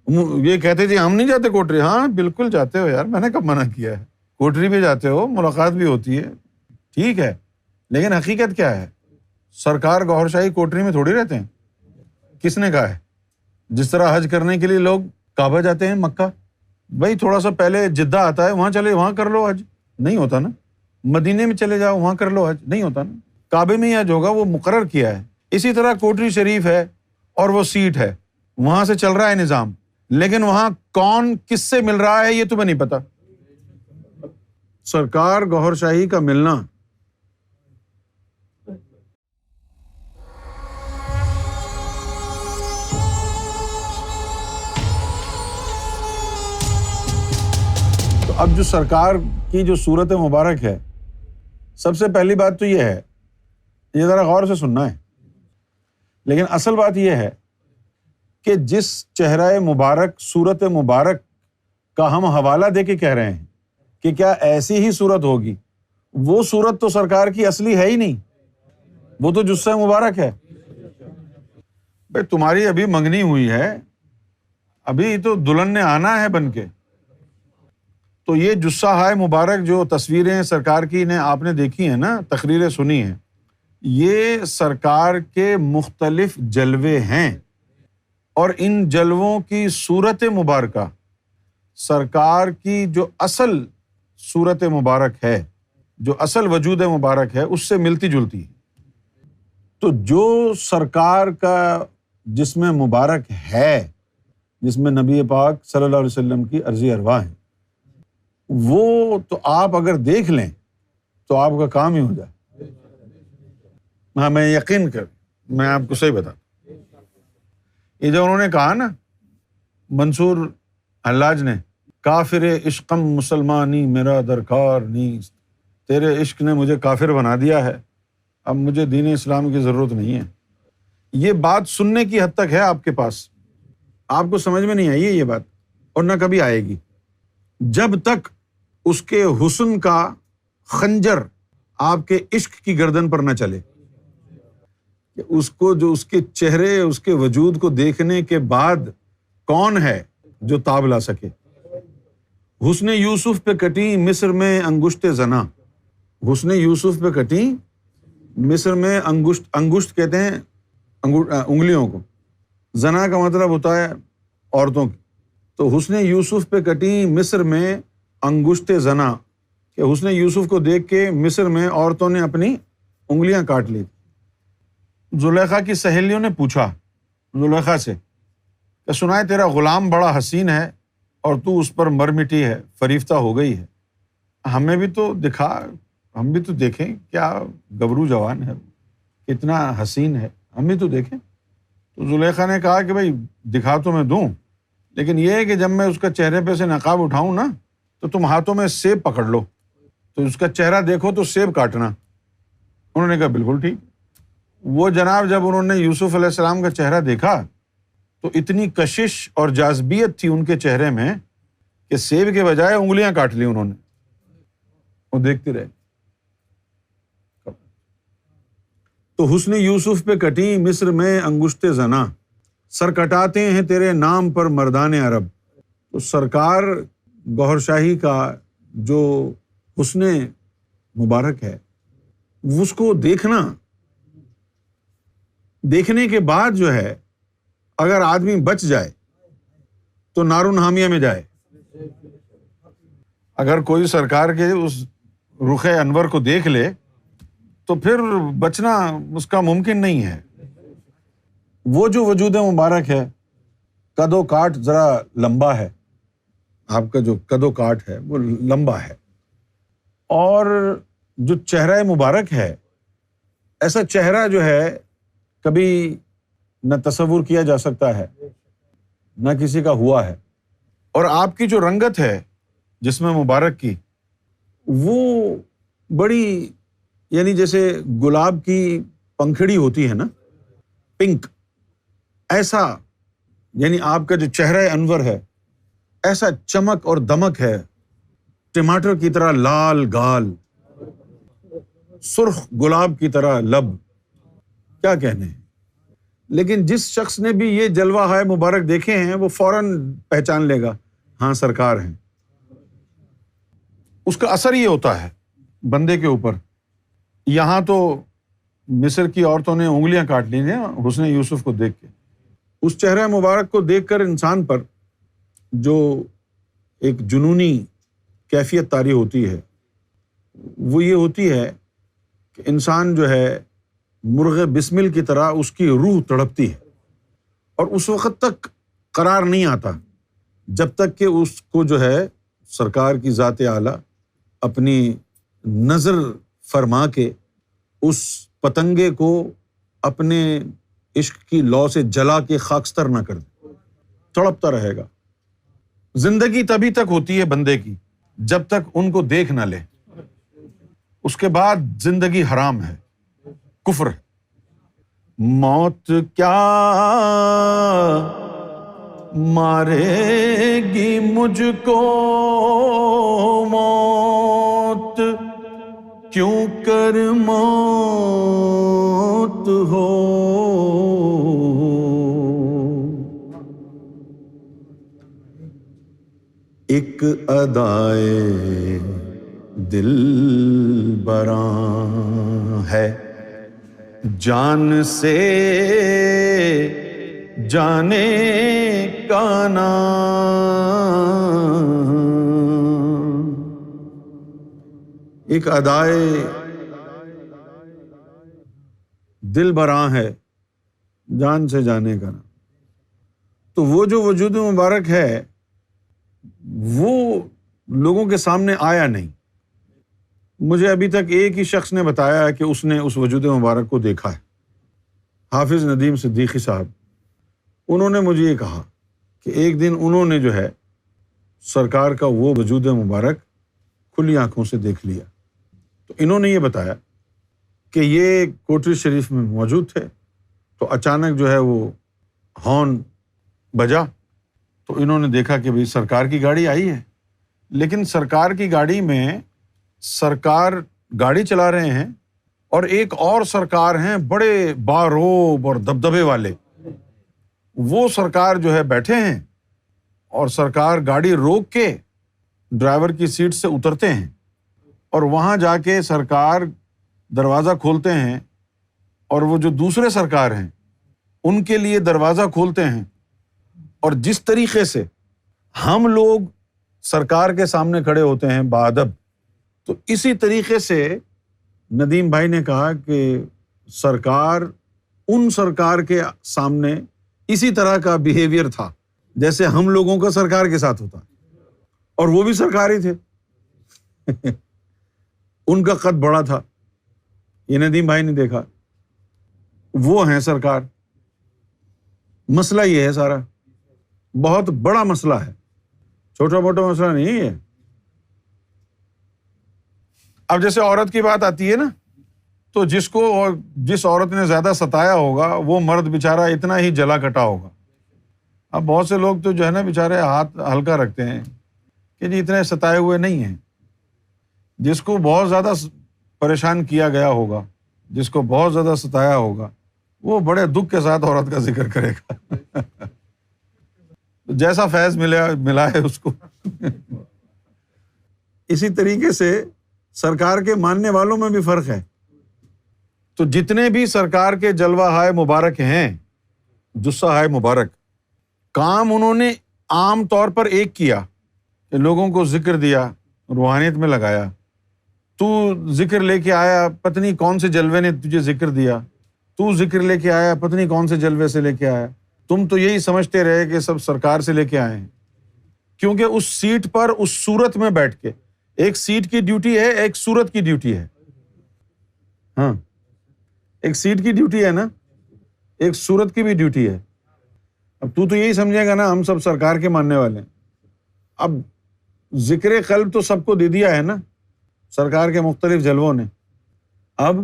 یہ کہتے تھے ہم نہیں جاتے کوٹری. ہاں بالکل جاتے ہو یار, میں نے کب منع کیا ہے؟ کوٹری بھی جاتے ہو, ملاقات بھی ہوتی ہے, ٹھیک ہے, لیکن حقیقت کیا ہے؟ سرکار گوھر شاہی کوٹری میں تھوڑی رہتے ہیں. کس نے کہا ہے؟ جس طرح حج کرنے کے لیے لوگ کعبہ جاتے ہیں, مکہ, بھائی تھوڑا سا پہلے جدہ آتا ہے, وہاں چلے, وہاں کر لو حج, نہیں ہوتا نا. مدینے میں چلے جاؤ, وہاں کر لو حج, نہیں ہوتا نا. کعبے میں ہی حج ہوگا, وہ مقرر کیا ہے. اسی طرح کوٹری شریف ہے اور وہ سیٹ ہے, وہاں سے چل رہا ہے نظام, لیکن وہاں کون کس سے مل رہا ہے یہ تمہیں نہیں پتا. سرکار گوھر شاہی کا ملنا تو اب جو سرکار کی جو صورت مبارک ہے, سب سے پہلی بات تو یہ ہے, یہ ذرا غور سے سننا ہے, لیکن اصل بات یہ ہے کہ جس چہرہ مبارک, صورت مبارک کا ہم حوالہ دے کے کہہ رہے ہیں کہ کیا ایسی ہی صورت ہوگی, وہ صورت تو سرکار کی اصلی ہے ہی نہیں, وہ تو جثہ مبارک ہے. بھائی تمہاری ابھی منگنی ہوئی ہے, ابھی تو دلہن نے آنا ہے بن کے, تو یہ جثہ ہائے مبارک جو تصویریں سرکار کی نے آپ نے دیکھی ہیں نا, تقریریں سنی ہیں, یہ سرکار کے مختلف جلوے ہیں, اور ان جلووں کی صورت مبارکہ سرکار کی جو اصل صورت مبارک ہے, جو اصل وجود مبارک ہے, اس سے ملتی جلتی ہے. تو جو سرکار کا جسم مبارک ہے, جس میں نبی پاک صلی اللہ علیہ وسلم کی عرضی ارواح ہے, وہ تو آپ اگر دیکھ لیں تو آپ کا کام ہی ہو جائے. ہاں میں یقین کر, میں آپ کو صحیح بتا, یہ جو انہوں نے کہا نا منصور حلاج نے, کافر عشقم مسلمانی میرا درکار نیست, تیرے عشق نے مجھے کافر بنا دیا ہے, اب مجھے دین اسلام کی ضرورت نہیں ہے. یہ بات سننے کی حد تک ہے آپ کے پاس, آپ کو سمجھ میں نہیں آئی ہے یہ بات, اور نہ کبھی آئے گی, جب تک اس کے حسن کا خنجر آپ کے عشق کی گردن پر نہ چلے, کہ اس کو جو اس کے چہرے, اس کے وجود کو دیکھنے کے بعد کون ہے جو تاب لا سکے. حسن یوسف پہ کٹی مصر میں انگشت زنا, حسن یوسف پہ کٹی مصر میں انگشت, انگشت کہتے ہیں انگلیوں کو, زنا کا مطلب ہوتا ہے عورتوں کی, تو حسن یوسف پہ کٹی مصر میں انگشت زنا, کہ حسن یوسف کو دیکھ کے مصر میں عورتوں نے اپنی انگلیاں کاٹ لی. زلیخا کی سہیلیوں نے پوچھا زلیخا سے کہ سنا ہے تیرا غلام بڑا حسین ہے اور تو اس پر مر مٹی ہے, فریفتہ ہو گئی ہے, ہمیں بھی تو دکھا, ہم بھی تو دیکھیں, کیا گبرو جوان ہے, کتنا حسین ہے, ہم بھی تو دیکھیں. تو زلیخا نے کہا کہ بھائی دکھا تو میں دوں, لیکن یہ ہے کہ جب میں اس کا چہرے پہ سے نقاب اٹھاؤں نا تو تم ہاتھوں میں سیب پکڑ لو, تو اس کا چہرہ دیکھو تو سیب کاٹنا. انہوں نے کہا بالکل ٹھیک. وہ جناب جب انہوں نے یوسف علیہ السلام کا چہرہ دیکھا تو اتنی کشش اور جاذبیت تھی ان کے چہرے میں کہ سیب کے بجائے انگلیاں کاٹ لی انہوں نے, وہ دیکھتے رہے. تو حسن یوسف پہ کٹی مصر میں انگشت زنا, سر کٹاتے ہیں تیرے نام پر مردان عرب. تو سرکار گوھر شاہی کا جو حسن مبارک ہے, اس کو دیکھنا, دیکھنے کے بعد جو ہے اگر آدمی بچ جائے تو نارون حامیہ میں جائے. اگر کوئی سرکار کے اس رخ انور کو دیکھ لے تو پھر بچنا اس کا ممکن نہیں ہے. وہ جو وجود مبارک ہے, قد و کاٹ ذرا لمبا ہے, آپ کا جو قد و کاٹ ہے وہ لمبا ہے, اور جو چہرہ مبارک ہے, ایسا چہرہ جو ہے کبھی نہ تصور کیا جا سکتا ہے, نہ کسی کا ہوا ہے. اور آپ کی جو رنگت ہے جسم مبارک کی, وہ بڑی, یعنی جیسے گلاب کی پنکھڑی ہوتی ہے نا, پنک, ایسا, یعنی آپ کا جو چہرہ انور ہے ایسا چمک اور دمک ہے, ٹماٹر کی طرح لال گال, سرخ گلاب کی طرح لب, کیا کہنے ہیں. لیکن جس شخص نے بھی یہ جلوہ ہائے مبارک دیکھے ہیں وہ فوراً پہچان لے گا، ہاں سرکار ہیں۔ اس کا اثر یہ ہوتا ہے بندے کے اوپر۔ یہاں تو مصر کی عورتوں نے انگلیاں کاٹ لی ہیں حسن یوسف کو دیکھ کے۔ اس چہرہ مبارک کو دیکھ کر انسان پر جو ایک جنونی کیفیت طاری ہوتی ہے وہ یہ ہوتی ہے کہ انسان جو ہے مرغ بسمل کی طرح اس کی روح تڑپتی ہے، اور اس وقت تک قرار نہیں آتا جب تک کہ اس کو جو ہے سرکار کی ذات اعلیٰ اپنی نظر فرما کے اس پتنگے کو اپنے عشق کی لو سے جلا کے خاکستر نہ کر دے، تڑپتا رہے گا۔ زندگی تبھی تک ہوتی ہے بندے کی جب تک ان کو دیکھ نہ لے، اس کے بعد زندگی حرام ہے، کفر ہے۔ موت کیا مارے گی مجھ کو، موت کیوں کر موت ہو، ایک ادائے دل براں ہے، جان سے جانے کا نام، ایک ادائے دل براں ہے، جان سے جانے کا نام۔ تو وہ جو وجود مبارک ہے وہ لوگوں کے سامنے آیا نہیں۔ مجھے ابھی تک ایک ہی شخص نے بتایا کہ اس نے اس وجود مبارک کو دیکھا ہے، حافظ ندیم صدیقی صاحب۔ انہوں نے مجھے یہ کہا کہ ایک دن انہوں نے جو ہے سرکار کا وہ وجود مبارک کھلی آنکھوں سے دیکھ لیا۔ تو انہوں نے یہ بتایا کہ یہ کوٹری شریف میں موجود تھے، تو اچانک جو ہے وہ ہارن بجا، تو انہوں نے دیکھا کہ بھئی سرکار کی گاڑی آئی ہے، لیکن سرکار کی گاڑی میں سرکار گاڑی چلا رہے ہیں اور ایک اور سرکار ہیں بڑے باروب اور دبدبے والے، وہ سرکار جو ہے بیٹھے ہیں اور سرکار گاڑی روک کے ڈرائیور کی سیٹ سے اترتے ہیں اور وہاں جا کے سرکار دروازہ کھولتے ہیں، اور وہ جو دوسرے سرکار ہیں ان کے لیے دروازہ کھولتے ہیں، اور جس طریقے سے ہم لوگ سرکار کے سامنے کھڑے ہوتے ہیں باادب، تو اسی طریقے سے ندیم بھائی نے کہا کہ سرکار ان سرکار کے سامنے اسی طرح کا بیہیویئر تھا جیسے ہم لوگوں کا سرکار کے ساتھ ہوتا، اور وہ بھی سرکار ہی تھے۔ ان کا قد بڑا تھا، یہ ندیم بھائی نے دیکھا، وہ ہیں سرکار۔ مسئلہ یہ ہے سارا، بہت بڑا مسئلہ ہے، چھوٹا موٹا مسئلہ نہیں ہے۔ اب جیسے عورت کی بات آتی ہے نا، تو جس عورت نے زیادہ ستایا ہوگا وہ مرد بیچارہ اتنا ہی جلا کٹا ہوگا۔ اب بہت سے لوگ تو جو ہے نا بیچارے ہاتھ ہلکا رکھتے ہیں کہ جی اتنے ستائے ہوئے نہیں ہیں۔ جس کو بہت زیادہ پریشان کیا گیا ہوگا، جس کو بہت زیادہ ستایا ہوگا، وہ بڑے دکھ کے ساتھ عورت کا ذکر کرے گا، جیسا فیض ملا ہے اس کو۔ اسی طریقے سے سرکار کے ماننے والوں میں بھی فرق ہے۔ تو جتنے بھی سرکار کے جلوہ ہائے مبارک ہیں، جثہ ہائے مبارک، کام انہوں نے عام طور پر ایک کیا کہ لوگوں کو ذکر دیا، روحانیت میں لگایا۔ تو ذکر لے کے آیا، پتنی کون سے جلوے نے تجھے ذکر دیا، تو ذکر لے کے آیا، پتنی کون سے جلوے سے لے کے آیا، تم تو یہی سمجھتے رہے کہ سب سرکار سے لے کے آئے ہیں۔ کیونکہ اس سیٹ پر اس صورت میں بیٹھ کے، ایک سیٹ کی ڈیوٹی ہے، ایک صورت کی ڈیوٹی ہے۔ ہاں، ایک سیٹ کی ڈیوٹی ہے نا، ایک صورت کی بھی ڈیوٹی ہے۔ اب تو یہی سمجھے گا نا ہم سب سرکار کے ماننے والے ہیں۔ اب ذکر قلب تو سب کو دے دیا ہے نا سرکار کے مختلف جلووں نے۔ اب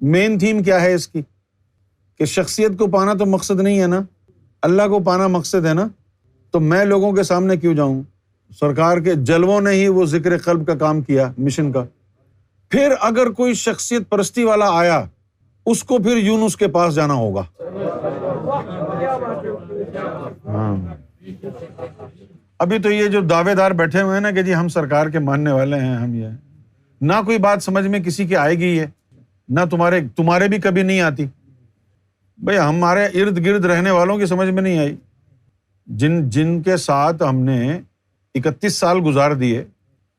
مین تھیم کیا ہے اس کی کہ شخصیت کو پانا تو مقصد نہیں ہے نا، اللہ کو پانا مقصد ہے نا، تو میں لوگوں کے سامنے کیوں جاؤں؟ سرکار کے جلووں نے ہی وہ ذکر قلب کا کام کیا، مشن کا۔ پھر اگر کوئی شخصیت پرستی والا آیا، اس کو پھر یونس کے پاس جانا ہوگا۔ ہاں ابھی تو یہ جو دعوے دار بیٹھے ہوئے ہیں نا کہ جی ہم سرکار کے ماننے والے ہیں، ہم یہ نہ کوئی بات سمجھ میں کسی کی آئے گی ہے، نہ تمہارے بھی کبھی نہیں آتی بھئی، ہمارے ارد گرد رہنے والوں کی سمجھ میں نہیں آئی، جن کے ساتھ ہم نے 31 سال گزار دیے،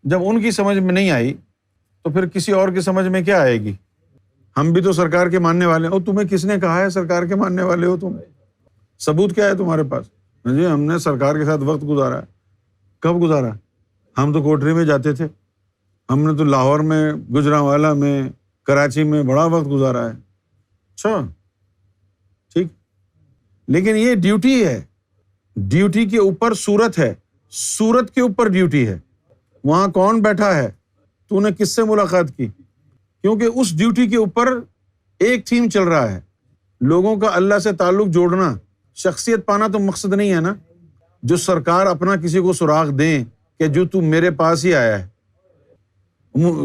جب ان کی سمجھ میں نہیں آئی تو پھر کسی اور کی سمجھ میں کیا آئے گی؟ ہم بھی تو سرکار کے ماننے والے ہیں۔ تمہیں کس نے کہا ہے سرکار کے ماننے والے ہو تم؟ ثبوت کیا ہے تمہارے پاس؟ جی ہم نے سرکار کے ساتھ وقت گزارا ہے۔ کب گزارا؟ ہم تو کوٹری میں جاتے تھے، ہم نے تو لاہور میں، گجرانوالہ میں، کراچی میں بڑا وقت گزارا ہے۔ اچھا ٹھیک، لیکن یہ ڈیوٹی ہے، ڈیوٹی کے اوپر صورت ہے، صورت کے اوپر ڈیوٹی ہے۔ وہاں کون بیٹھا ہے، تو نے کس سے ملاقات کی؟ کیونکہ اس ڈیوٹی کے اوپر ایک تھیم چل رہا ہے، لوگوں کا اللہ سے تعلق جوڑنا، شخصیت پانا تو مقصد نہیں ہے نا، جو سرکار اپنا کسی کو سراغ دیں کہ جو تو میرے پاس ہی آیا ہے۔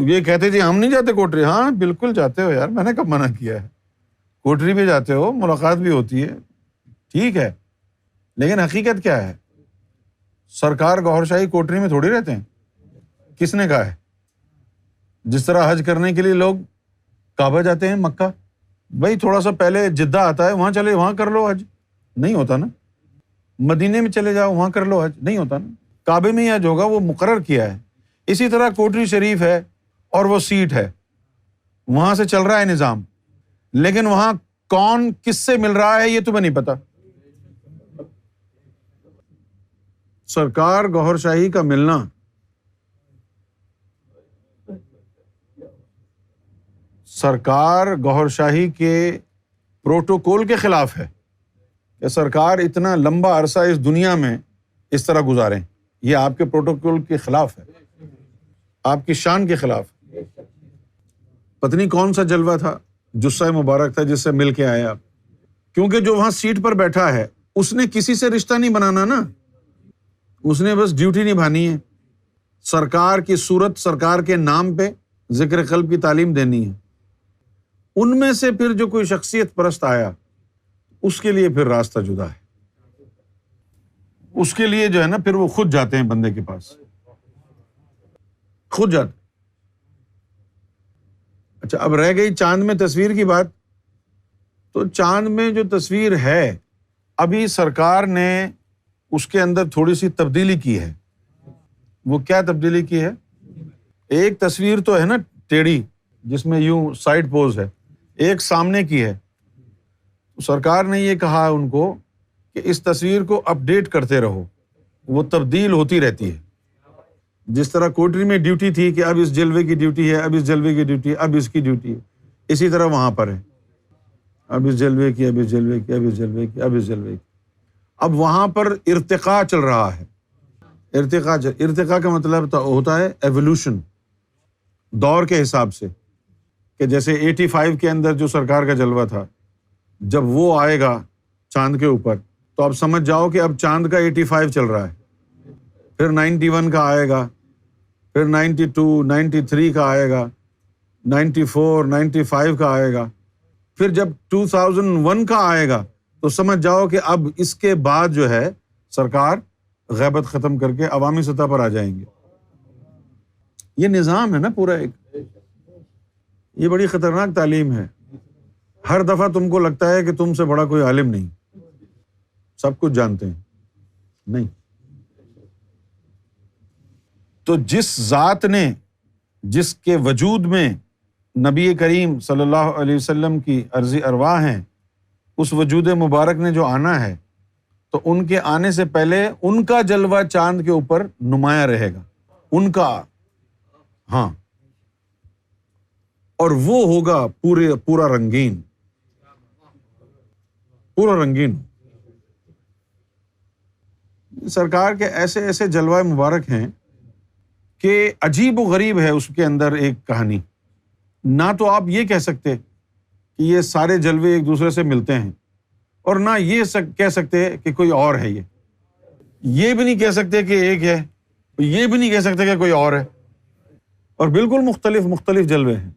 یہ کہتے جی ہم نہیں جاتے کوٹری، ہاں بالکل جاتے ہو یار، میں نے کب منع کیا ہے، کوٹری بھی جاتے ہو، ملاقات بھی ہوتی ہے، ٹھیک ہے، لیکن حقیقت کیا ہے؟ سرکار گوھر شاہی کوٹری میں تھوڑی رہتے ہیں، کس نے کہا ہے؟ جس طرح حج کرنے کے لیے لوگ کعبہ جاتے ہیں مکہ، بھائی تھوڑا سا پہلے جدہ آتا ہے، وہاں چلے، وہاں کر لو حج، نہیں ہوتا نا۔ مدینے میں چلے جاؤ، وہاں کر لو حج، نہیں ہوتا نا۔ کعبے میں ہی حج ہوگا، وہ مقرر کیا ہے۔ اسی طرح کوٹری شریف ہے اور وہ سیٹ ہے، وہاں سے چل رہا ہے نظام، لیکن وہاں کون کس سے مل رہا ہے یہ تمہیں نہیں پتا۔ سرکار گوھر شاہی کا ملنا سرکار گوھر شاہی کے پروٹوکول کے خلاف ہے کہ سرکار اتنا لمبا عرصہ اس دنیا میں اس طرح گزاریں، یہ آپ کے پروٹوکول کے خلاف ہے، آپ کی شان کے خلاف۔ پتہ نہیں کون سا جلوہ تھا، جثہ مبارک تھا جس سے مل کے آئے آپ، کیونکہ جو وہاں سیٹ پر بیٹھا ہے اس نے کسی سے رشتہ نہیں بنانا نا، اس نے بس ڈیوٹی نبھانی ہے، سرکار کی صورت، سرکار کے نام پہ ذکر قلب کی تعلیم دینی ہے۔ ان میں سے پھر جو کوئی شخصیت پرست آیا، اس کے لیے پھر راستہ جدا ہے، اس کے لیے جو ہے نا پھر وہ خود جاتے ہیں بندے کے پاس، خود جاتے۔ اچھا اب رہ گئی چاند میں تصویر کی بات، تو چاند میں جو تصویر ہے ابھی سرکار نے اس کے اندر تھوڑی سی تبدیلی کی ہے۔ وہ کیا تبدیلی کی ہے؟ ایک تصویر تو ہے نا ٹیڑھی، جس میں یوں سائڈ پوز ہے، ایک سامنے کی ہے۔ سرکار نے یہ کہا ان کو کہ اس تصویر کو اپڈیٹ کرتے رہو، وہ تبدیل ہوتی رہتی ہے۔ جس طرح کوٹری میں ڈیوٹی تھی کہ اب اس جلوے کی ڈیوٹی ہے، اب اس جلوے کی ڈیوٹی ہے، اب اس کی ڈیوٹی ہے، اسی طرح وہاں پر ہے، اب اس جلوے کی، اب اس جلوے کی، اب اس جلوے کی، اب اس جلوے کی۔ اب وہاں پر ارتقاء چل رہا ہے۔ ارتقاء کا مطلب ہوتا ہے ایوولوشن، دور کے حساب سے، کہ جیسے 85 کے اندر جو سرکار کا جلوہ تھا، جب وہ آئے گا چاند کے اوپر تو اب سمجھ جاؤ کہ اب چاند کا 85 چل رہا ہے، پھر 91 کا آئے گا، پھر 92، 93 کا آئے گا، 94، 95 کا آئے گا، پھر جب 2001 کا آئے گا تو سمجھ جاؤ کہ اب اس کے بعد جو ہے سرکار غیبت ختم کر کے عوامی سطح پر آ جائیں گے۔ یہ نظام ہے نا پورا ایک، یہ بڑی خطرناک تعلیم ہے۔ ہر دفعہ تم کو لگتا ہے کہ تم سے بڑا کوئی عالم نہیں، سب کچھ جانتے ہیں، نہیں۔ تو جس ذات نے، جس کے وجود میں نبی کریم صلی اللہ علیہ وسلم کی ارضی ارواح ہیں، اس وجود مبارک نے جو آنا ہے، تو ان کے آنے سے پہلے ان کا جلوہ چاند کے اوپر نمایاں رہے گا، ان کا، ہاں، اور وہ ہوگا پورا رنگین، پورا رنگین۔ سرکار کے ایسے ایسے جلوہ مبارک ہیں کہ عجیب و غریب ہے اس کے اندر ایک کہانی۔ نہ تو آپ یہ کہہ سکتے کہ یہ سارے جلوے ایک دوسرے سے ملتے ہیں، اور نہ یہ کہہ سکتے کہ کوئی اور ہے، یہ بھی نہیں کہہ سکتے کہ ایک ہے، یہ بھی نہیں کہہ سکتے کہ کوئی اور ہے، اور بالکل مختلف جلوے ہیں۔